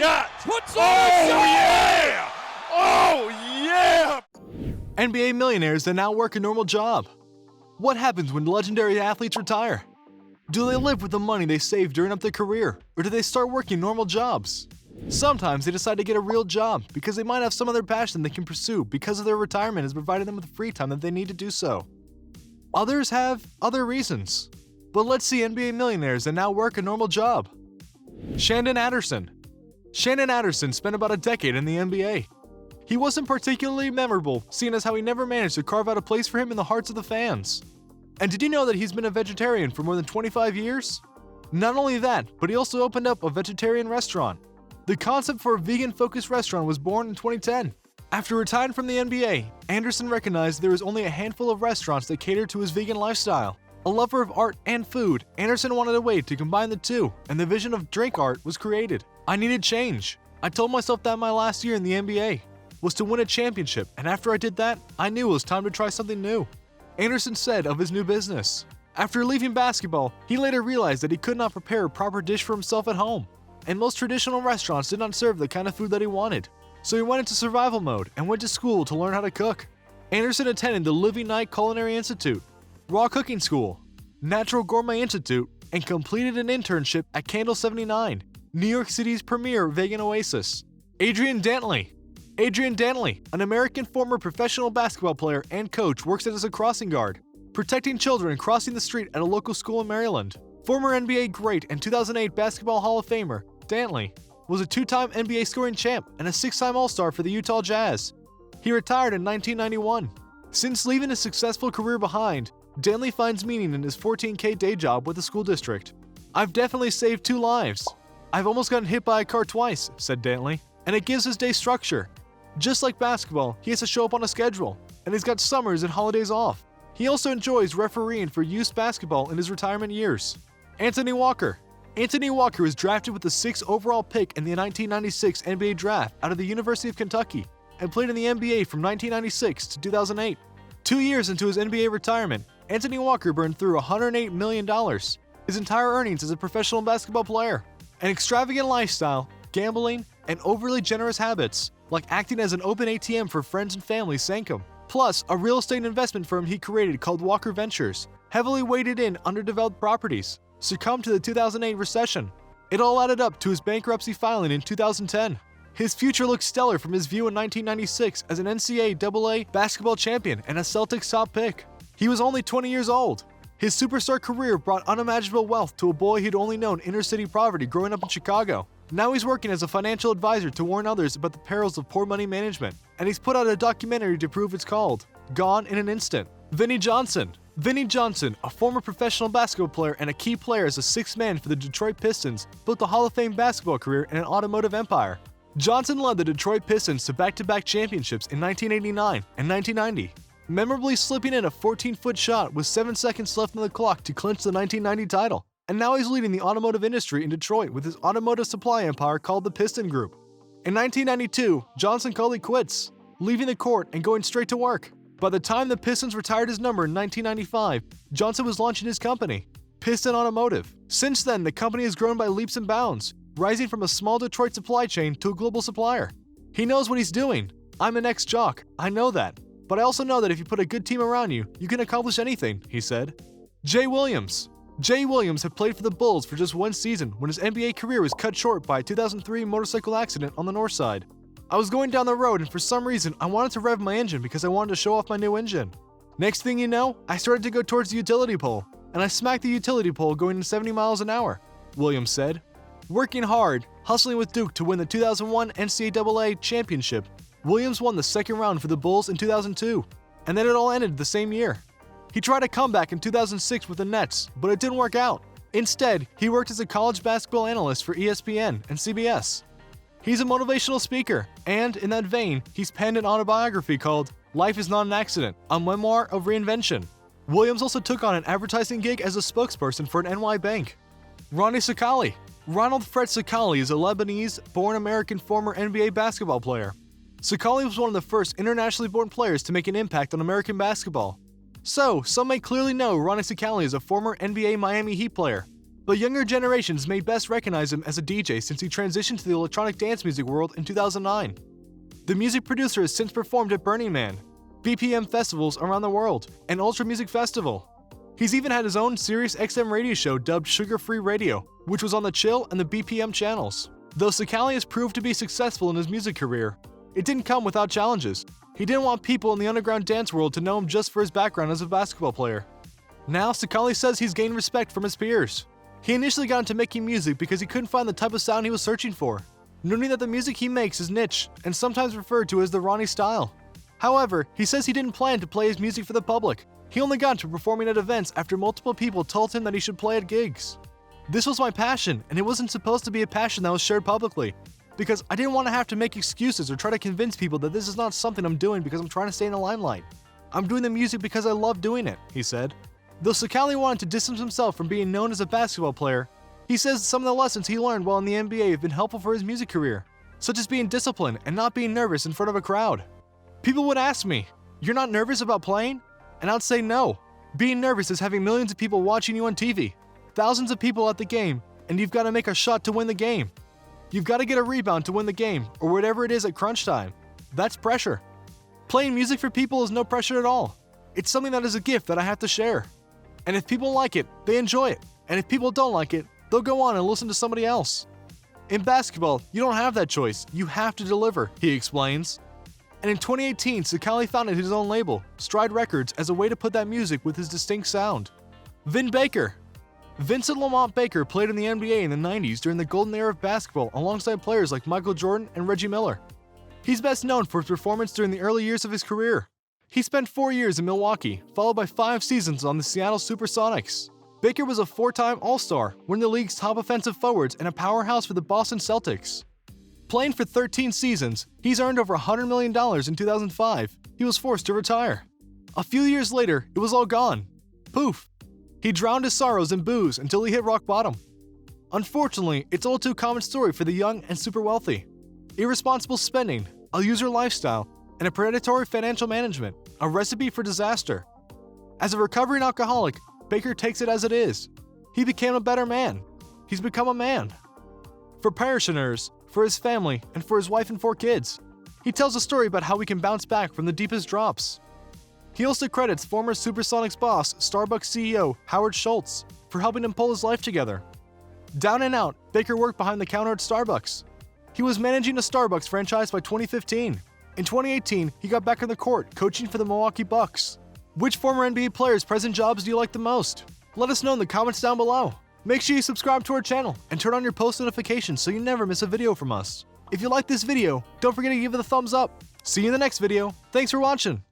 got? Puts on Oh, a shot! yeah! Oh, yeah! NBA millionaires that now work a normal job. What happens when legendary athletes retire? Do they live with the money they saved during up their career, or do they start working normal jobs? Sometimes they decide to get a real job because they might have some other passion they can pursue because of their retirement has provided them with the free time that they need to do so. Others have other reasons. But let's see NBA millionaires that now work a normal job. Shandon Anderson. Shandon Anderson spent about a decade in the NBA. He wasn't particularly memorable, seeing as how he never managed to carve out a place for him in the hearts of the fans. And did you know that he's been a vegetarian for more than 25 years? Not only that, but he also opened up a vegetarian restaurant. The concept for a vegan-focused restaurant was born in 2010. After retiring from the NBA, Anderson recognized there was only a handful of restaurants that catered to his vegan lifestyle. A lover of art and food, Anderson wanted a way to combine the two, and the vision of drink art was created. I needed change. I told myself that my last year in the NBA was to win a championship, and after I did that, I knew it was time to try something new. Anderson said of his new business. After leaving basketball, he later realized that he could not prepare a proper dish for himself at home, and most traditional restaurants did not serve the kind of food that he wanted. So he went into survival mode and went to school to learn how to cook. Anderson attended the Living Night Culinary Institute, Raw Cooking School, Natural Gourmet Institute, and completed an internship at Candle 79, New York City's premier vegan oasis. Adrian Dantley. Adrian Dantley, an American former professional basketball player and coach, works as a crossing guard, protecting children crossing the street at a local school in Maryland. Former NBA great and 2008 Basketball Hall of Famer, Dantley was a two-time NBA scoring champ and a six-time All-Star for the Utah Jazz. He retired in 1991. Since leaving a successful career behind, Dantley finds meaning in his $14K day job with the school district. "I've definitely saved 2 lives. I've almost gotten hit by a car twice," said Dantley, "and it gives his day structure. Just like basketball, he has to show up on a schedule, and he's got summers and holidays off. He also enjoys refereeing for youth basketball in his retirement years." Anthony Walker. Anthony Walker was drafted with the 6th overall pick in the 1996 NBA Draft out of the University of Kentucky and played in the NBA from 1996 to 2008. 2 years into his NBA retirement, Anthony Walker burned through $108 million, his entire earnings as a professional basketball player. An extravagant lifestyle, gambling, and overly generous habits, like acting as an open ATM for friends and family, sank him. Plus, a real estate investment firm he created called Walker Ventures, heavily weighted in underdeveloped properties, succumbed to the 2008 recession. It all added up to his bankruptcy filing in 2010. His future looked stellar from his view in 1996 as an NCAA basketball champion and a Celtics top pick. He was only 20 years old. His superstar career brought unimaginable wealth to a boy who'd only known inner-city poverty growing up in Chicago. Now he's working as a financial advisor to warn others about the perils of poor money management, and he's put out a documentary to prove it's called Gone in an Instant. Vinnie Johnson. Vinnie Johnson, a former professional basketball player and a key player as a sixth man for the Detroit Pistons, built a Hall of Fame basketball career and an automotive empire. Johnson led the Detroit Pistons to back-to-back championships in 1989 and 1990, memorably slipping in a 14-foot shot with 7 seconds left on the clock to clinch the 1990 title. And now he's leading the automotive industry in Detroit with his automotive supply empire called the Piston Group. In 1992, Johnson called it quits, leaving the court and going straight to work. By the time the Pistons retired his number in 1995, Johnson was launching his company, Piston Automotive. Since then, the company has grown by leaps and bounds, rising from a small Detroit supply chain to a global supplier. He knows what he's doing. "I'm an ex-jock, I know that. But I also know that if you put a good team around you, you can accomplish anything," he said. Jay Williams. Jay Williams had played for the Bulls for just 1 season when his NBA career was cut short by a 2003 motorcycle accident on the north side. "I was going down the road and for some reason I wanted to rev my engine because I wanted to show off my new engine. Next thing you know, I started to go towards the utility pole, and I smacked the utility pole going 70 miles an hour," Williams said. Working hard, hustling with Duke to win the 2001 NCAA championship, Williams won the second round for the Bulls in 2002, and then it all ended the same year. He tried a comeback in 2006 with the Nets, but it didn't work out. Instead, he worked as a college basketball analyst for ESPN and CBS. He's a motivational speaker, and in that vein, he's penned an autobiography called Life is Not an Accident, a memoir of reinvention. Williams also took on an advertising gig as a spokesperson for an NY bank. Ronnie Sakali. Ronald Fred Sakali is a Lebanese-born American former NBA basketball player. Sakali was one of the first internationally born players to make an impact on American basketball. So, some may clearly know Ronnie Sakali as a former NBA Miami Heat player. but younger generations may best recognize him as a DJ since he transitioned to the electronic dance music world in 2009. The music producer has since performed at Burning Man, BPM festivals around the world, and Ultra Music Festival. He's even had his own Sirius XM radio show dubbed Sugar Free Radio, which was on the Chill and the BPM channels. Though Sakali has proved to be successful in his music career, it didn't come without challenges. He didn't want people in the underground dance world to know him just for his background as a basketball player. Now, Sakali says he's gained respect from his peers. He initially got into making music because he couldn't find the type of sound he was searching for, noting that the music he makes is niche and sometimes referred to as the Ronnie style. However, he says he didn't plan to play his music for the public. He only got into performing at events after multiple people told him that he should play at gigs. This was my passion, and it wasn't supposed to be a passion that was shared publicly, because I didn't want to have to make excuses or try to convince people that this is not something I'm doing because I'm trying to stay in the limelight. I'm doing the music because I love doing it, he said. Though Sakali wanted to distance himself from being known as a basketball player, he says some of the lessons he learned while in the NBA have been helpful for his music career, such as being disciplined and not being nervous in front of a crowd. People would ask me, "You're not nervous about playing?" And I'd say no. Being nervous is having millions of people watching you on TV, thousands of people at the game, and you've got to make a shot to win the game. You've got to get a rebound to win the game, or whatever it is at crunch time. That's pressure. Playing music for people is no pressure at all. It's something that is a gift that I have to share. And if people like it, they enjoy it. And if people don't like it, they'll go on and listen to somebody else. In basketball, you don't have that choice. You have to deliver, he explains. And in 2018, Sakali founded his own label, Stride Records, as a way to put that music with his distinct sound. Vin Baker. Vincent Lamont Baker played in the NBA in the 90s during the golden era of basketball alongside players like Michael Jordan and Reggie Miller. He's best known for his performance during the early years of his career. He spent 4 years in Milwaukee, followed by 5 seasons on the Seattle Supersonics. Baker was a 4-time All-Star, one of the league's top offensive forwards and a powerhouse for the Boston Celtics. Playing for 13 seasons, he's earned over $100 million in 2005. He was forced to retire. A few years later, it was all gone. Poof. He drowned his sorrows in booze until he hit rock bottom. Unfortunately, it's all too common story for the young and super wealthy. Irresponsible spending, a user lifestyle, and a predatory financial management, a recipe for disaster. As a recovering alcoholic, Baker takes it as it is. He became a better man. He's become a man. For parishioners, for his family, and for his wife and 4 kids, he tells a story about how we can bounce back from the deepest drops. He also credits former Supersonics boss, Starbucks CEO Howard Schultz, for helping him pull his life together. Down and out, Baker worked behind the counter at Starbucks. He was managing a Starbucks franchise by 2015. In 2018, he got back on the court, coaching for the Milwaukee Bucks. Which former NBA player's present jobs do you like the most? Let us know in the comments down below. Make sure you subscribe to our channel and turn on your post notifications so you never miss a video from us. If you like this video, don't forget to give it a thumbs up. See you in the next video. Thanks for watching.